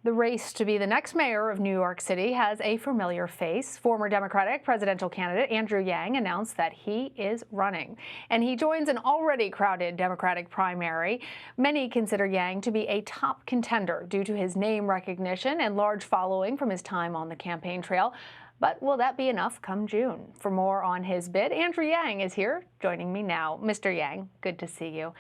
The race to be the next mayor of New York City has a familiar face. Former Democratic presidential candidate Andrew Yang announced that he is running, and he joins an already crowded Democratic primary. Many consider Yang to be a top contender due to his name recognition and large following from his time on the campaign trail. But will that be enough come June? For more on his bid, Andrew Yang is here joining me now. Mr. Yang, good to see you.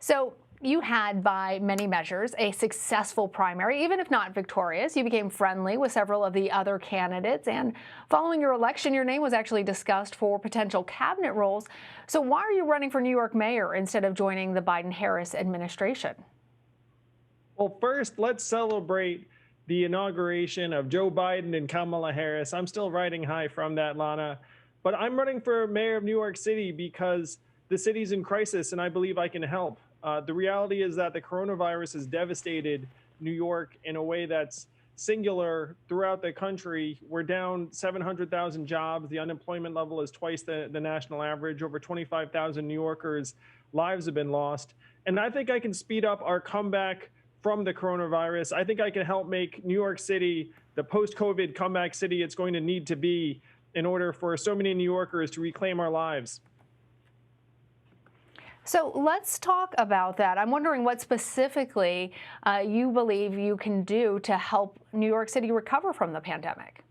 So, you had, by many measures, a successful primary. Even if not victorious, you became friendly with several of the other candidates. And following your election, your name was actually discussed for potential cabinet roles. So why are you running for New York mayor instead of joining the Biden-Harris administration? Well, first, let's celebrate the inauguration of Joe Biden and Kamala Harris. I'm still riding high from that, Lana. But I'm running for mayor of New York City because the city's in crisis, and I believe I can help. The reality is that the coronavirus has devastated New York in a way that's singular throughout the country. We're down 700,000 jobs. The unemployment level is twice the national average. Over 25,000 New Yorkers' lives have been lost. And I think I can speed up our comeback from the coronavirus. I think I can help make New York City the post-COVID comeback city it's going to need to be in order for so many New Yorkers to reclaim our lives. So let's talk about that. I'm wondering what specifically you believe you can do to help New York City recover from the pandemic.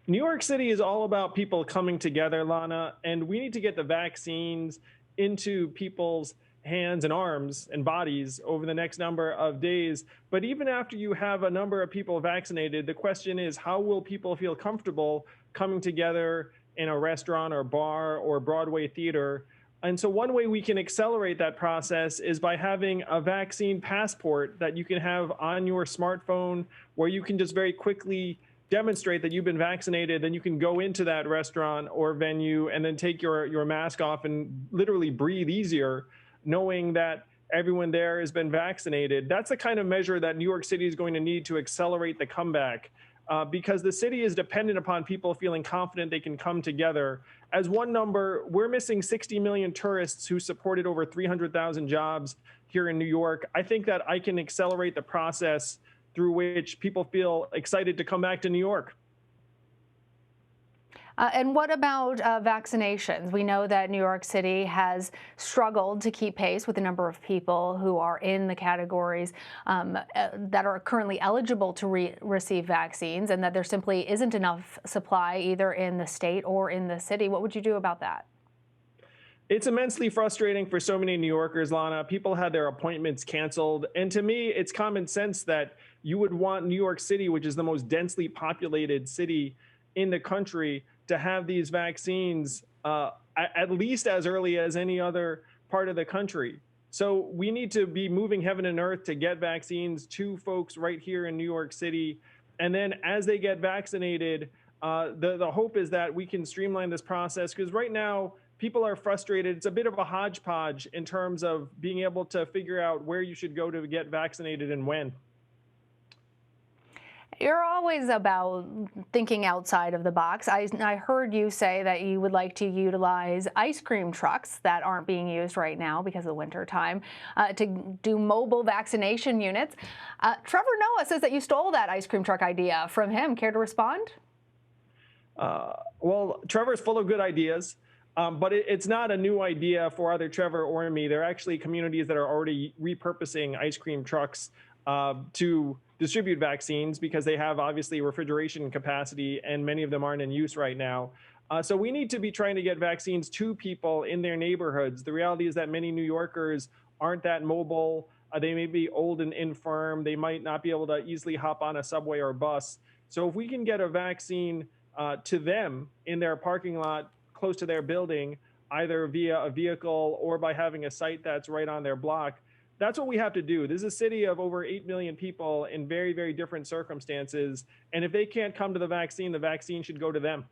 New York City is all about people coming together, Lana, and we need to get the vaccines into people's hands and arms and bodies over the next number of days. But even after you have a number of people vaccinated, the question is, how will people feel comfortable coming together in a restaurant or bar or Broadway theater? And so one way we can accelerate that process is by having a vaccine passport that you can have on your smartphone, where you can just very quickly demonstrate that you've been vaccinated. Then you can go into that restaurant or venue and then take your mask off and literally breathe easier, knowing that everyone there has been vaccinated. That's the kind of measure that New York City is going to need to accelerate the comeback. Because the city is dependent upon people feeling confident they can come together. As one number, we're missing 60 million tourists who supported over 300,000 jobs here in New York. I think that I can accelerate the process through which people feel excited to come back to New York. And what about vaccinations? We know that New York City has struggled to keep pace with the number of people who are in the categories that are currently eligible to receive vaccines, and that there simply isn't enough supply either in the state or in the city. What would you do about that? It's immensely frustrating for so many New Yorkers, Lana. People had their appointments canceled. And to me, it's common sense that you would want New York City, which is the most densely populated city in the country, to have these vaccines at least as early as any other part of the country. So we need to be moving heaven and earth to get vaccines to folks right here in New York City. And then as they get vaccinated, the hope is that we can streamline this process, because right now people are frustrated. It's a bit of a hodgepodge in terms of being able to figure out where you should go to get vaccinated and when. You're always about thinking outside of the box. I heard you say that you would like to utilize ice cream trucks that aren't being used right now because of the winter time to do mobile vaccination units. Trevor Noah says that you stole that ice cream truck idea from him. Care to respond? Well, Trevor's full of good ideas. But it's not a new idea for either Trevor or me. There are actually communities that are already repurposing ice cream trucks to distribute vaccines, because they have obviously refrigeration capacity and many of them aren't in use right now. So we need to be trying to get vaccines to people in their neighborhoods. The reality is that many New Yorkers aren't that mobile. They may be old and infirm. They might not be able to easily hop on a subway or bus. So if we can get a vaccine to them in their parking lot close to their building, either via a vehicle or by having a site that's right on their block, that's what we have to do. This is a city of over 8 million people in very, very different circumstances. And if they can't come to the vaccine should go to them.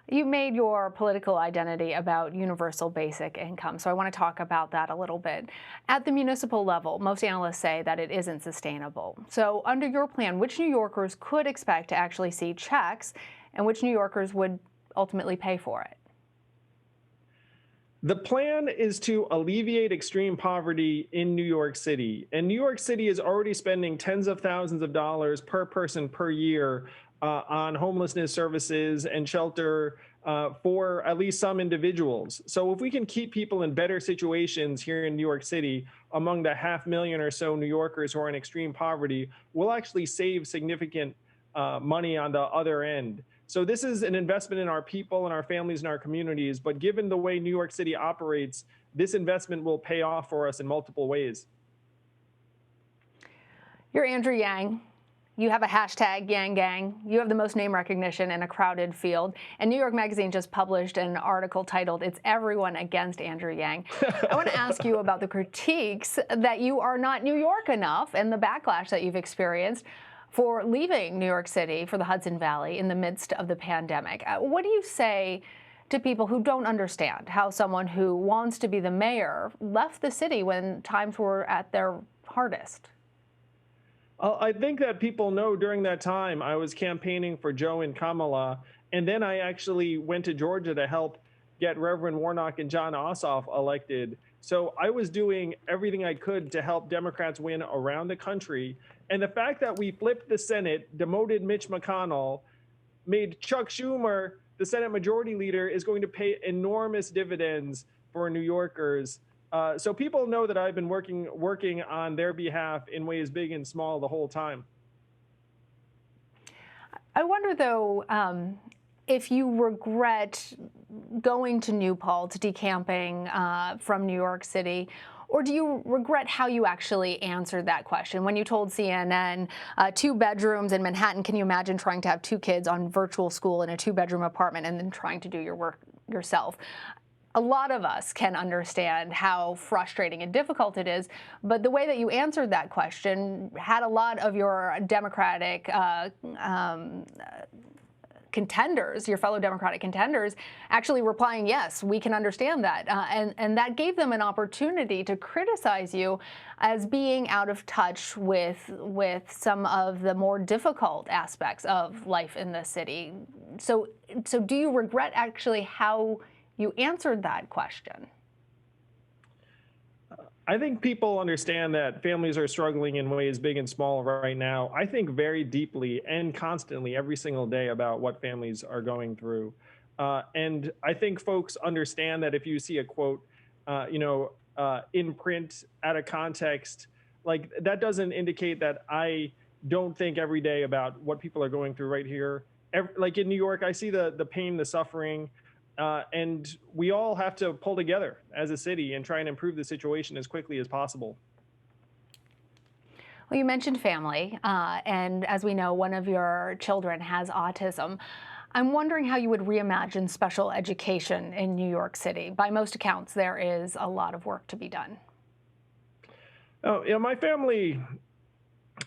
You made your political identity about universal basic income, so I want to talk about that a little bit. At the municipal level, most analysts say that it isn't sustainable. So under your plan, which New Yorkers could expect to actually see checks, and which New Yorkers would ultimately pay for it? The plan is to alleviate extreme poverty in New York City. And New York City is already spending tens of thousands of dollars per person per year on homelessness services and shelter for at least some individuals. So if we can keep people in better situations here in New York City, among the 500,000 or so New Yorkers who are in extreme poverty, we'll actually save significant money on the other end. So this is an investment in our people and our families and our communities. But given the way New York City operates, this investment will pay off for us in multiple ways. You're Andrew Yang. You have a hashtag Yang Gang. You have the most name recognition in a crowded field. And New York Magazine just published an article titled, "It's Everyone Against Andrew Yang." I want to ask you about the critiques that you are not New York enough and the backlash that you've experienced for leaving New York City for the Hudson Valley in the midst of the pandemic. What do you say to people who don't understand how someone who wants to be the mayor left the city when times were at their hardest? I think that people know during that time I was campaigning for Joe and Kamala, and then I actually went to Georgia to help get Reverend Warnock and John Ossoff elected. So I was doing everything I could to help Democrats win around the country. And the fact that we flipped the Senate, demoted Mitch McConnell, made Chuck Schumer the Senate Majority Leader, is going to pay enormous dividends for New Yorkers. So people know that I've been working on their behalf in ways big and small the whole time. I wonder, though, if you regret going to New Paltz, decamping from New York City, or do you regret how you actually answered that question? When you told CNN 2 bedrooms in Manhattan, can you imagine trying to have 2 kids on virtual school in a 2-bedroom apartment and then trying to do your work yourself? A lot of us can understand how frustrating and difficult it is, but the way that you answered that question had a lot of your Democratic contenders, your fellow Democratic contenders, actually replying, yes, we can understand that. And that gave them an opportunity to criticize you as being out of touch with some of the more difficult aspects of life in the city. So do you regret actually how you answered that question? I think people understand that families are struggling in ways big and small right now. I think very deeply and constantly every single day about what families are going through. And I think folks understand that if you see a quote, in print out of context, like that doesn't indicate that I don't think every day about what people are going through right here. Like in New York, I see the pain, the suffering, and we all have to pull together as a city and try and improve the situation as quickly as possible. Well, you mentioned family, and as we know, one of your children has autism. I'm wondering how you would reimagine special education in New York City. By most accounts, there is a lot of work to be done. Oh, my family,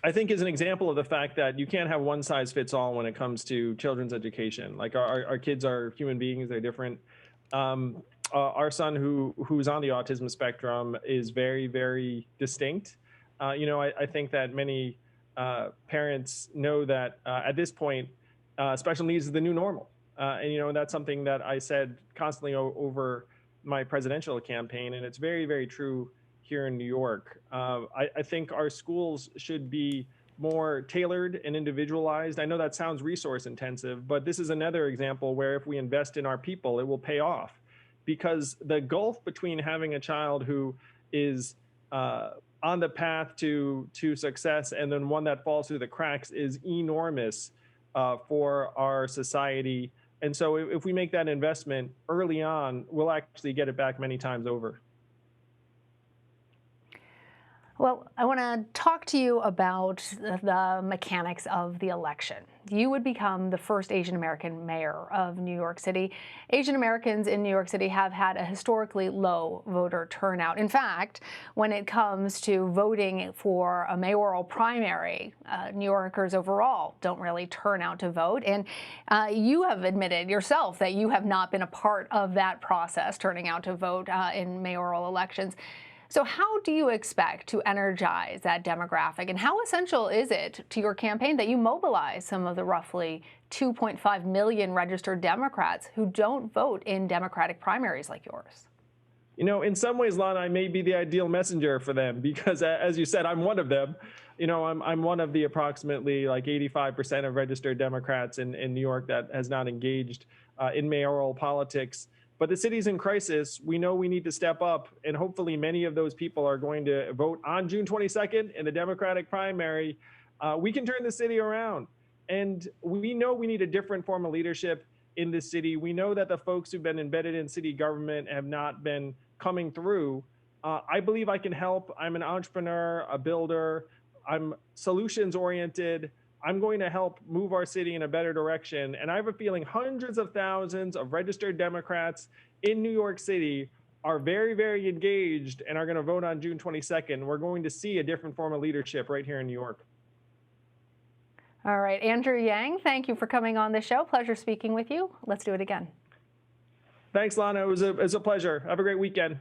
I think, is an example of the fact that you can't have one size fits all when it comes to children's education. Like our kids are human beings; they're different. Our son, who's on the autism spectrum, is very, very distinct. I think that many parents know that at this point, special needs is the new normal, and that's something that I said constantly over my presidential campaign, and it's very, very true here in New York. I think our schools should be more tailored and individualized. I know that sounds resource intensive, but this is another example where if we invest in our people, it will pay off, because the gulf between having a child who is on the path to success and then one that falls through the cracks is enormous for our society. And so if we make that investment early on, we'll actually get it back many times over. Well, I want to talk to you about the mechanics of the election. You would become the first Asian American mayor of New York City. Asian Americans in New York City have had a historically low voter turnout. In fact, when it comes to voting for a mayoral primary, New Yorkers overall don't really turn out to vote. And you have admitted yourself that you have not been a part of that process, turning out to vote in mayoral elections. So how do you expect to energize that demographic, and how essential is it to your campaign that you mobilize some of the roughly 2.5 million registered Democrats who don't vote in Democratic primaries like yours? In some ways, Lana, I may be the ideal messenger for them because, as you said, I'm one of them. I'm one of the approximately like 85% of registered Democrats in New York that has not engaged in mayoral politics. But the city's in crisis. We know we need to step up, and hopefully many of those people are going to vote on June 22nd in the Democratic primary. We can turn the city around, and we know we need a different form of leadership in the city. We know that the folks who've been embedded in city government have not been coming through. I believe I can help. I'm an entrepreneur, a builder. I'm solutions oriented. I'm going to help move our city in a better direction. And I have a feeling hundreds of thousands of registered Democrats in New York City are very, very engaged and are going to vote on June 22nd. We're going to see a different form of leadership right here in New York. All right, Andrew Yang, thank you for coming on the show. Pleasure speaking with you. Let's do it again. Thanks, Lana. It was a pleasure. Have a great weekend.